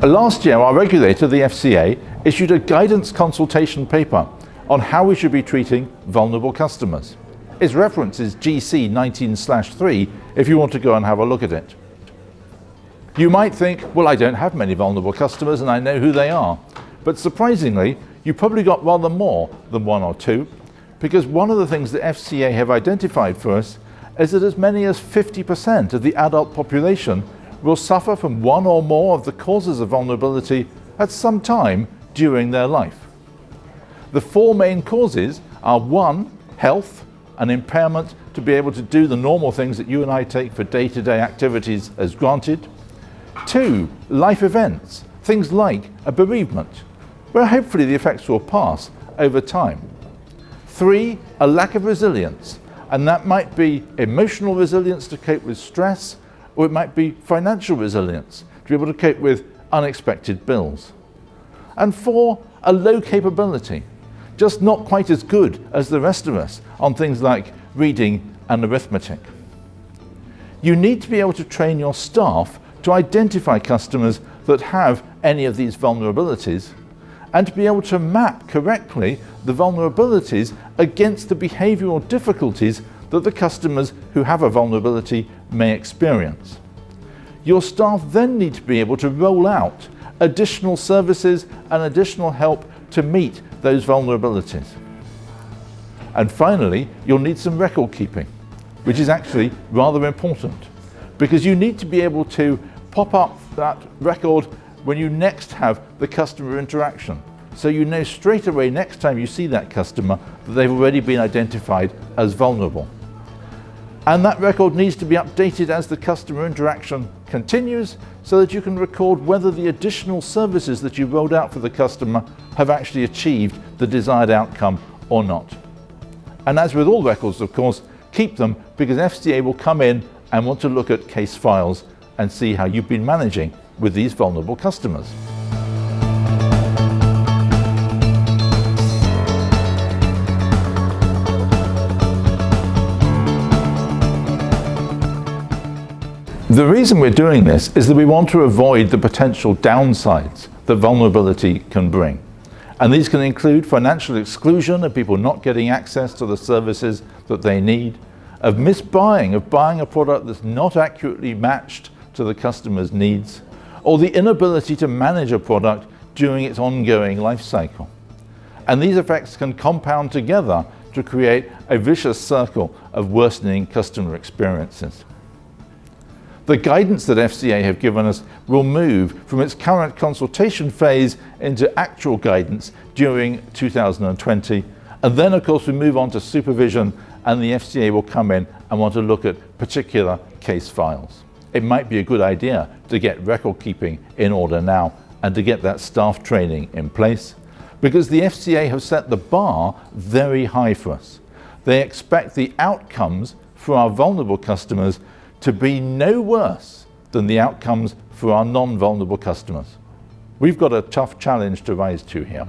Last year, our regulator, the FCA, issued a guidance consultation paper on how we should be treating vulnerable customers. Its reference is GC 19/3 if you want to go and have a look at it. You might think, well, I don't have many vulnerable customers and I know who they are. But surprisingly, you probably got rather more than one or two, because one of the things the FCA have identified for us is that as many as 50% of the adult population will suffer from one or more of the causes of vulnerability at some time during their life. The four main causes are: 1, health, an impairment to be able to do the normal things that you and I take for day-to-day activities as granted. 2, life events, things like a bereavement, where hopefully the effects will pass over time. 3, a lack of resilience, and that might be emotional resilience to cope with stress, or it might be financial resilience to be able to cope with unexpected bills. And 4, a low capability, just not quite as good as the rest of us on things like reading and arithmetic. You need to be able to train your staff to identify customers that have any of these vulnerabilities, and to be able to map correctly the vulnerabilities against the behavioural difficulties that the customers who have a vulnerability may experience. Your staff then need to be able to roll out additional services and additional help to meet those vulnerabilities. And finally, you'll need some record keeping, which is actually rather important, because you need to be able to pop up that record when you next have the customer interaction, so you know straight away next time you see that customer that they've already been identified as vulnerable. And that record needs to be updated as the customer interaction continues, so that you can record whether the additional services that you rolled out for the customer have actually achieved the desired outcome or not. And as with all records, of course, keep them, because FCA will come in and want to look at case files and see how you've been managing with these vulnerable customers. The reason we're doing this is that we want to avoid the potential downsides that vulnerability can bring. And these can include financial exclusion of people not getting access to the services that they need, of misbuying, of buying a product that's not accurately matched to the customer's needs, or the inability to manage a product during its ongoing life cycle. And these effects can compound together to create a vicious circle of worsening customer experiences. The guidance that FCA have given us will move from its current consultation phase into actual guidance during 2020. And then, of course, we move on to supervision, and the FCA will come in and want to look at particular case files. It might be a good idea to get record keeping in order now and to get that staff training in place, because the FCA have set the bar very high for us. They expect the outcomes for our vulnerable customers to be no worse than the outcomes for our non-vulnerable customers. We've got a tough challenge to rise to here.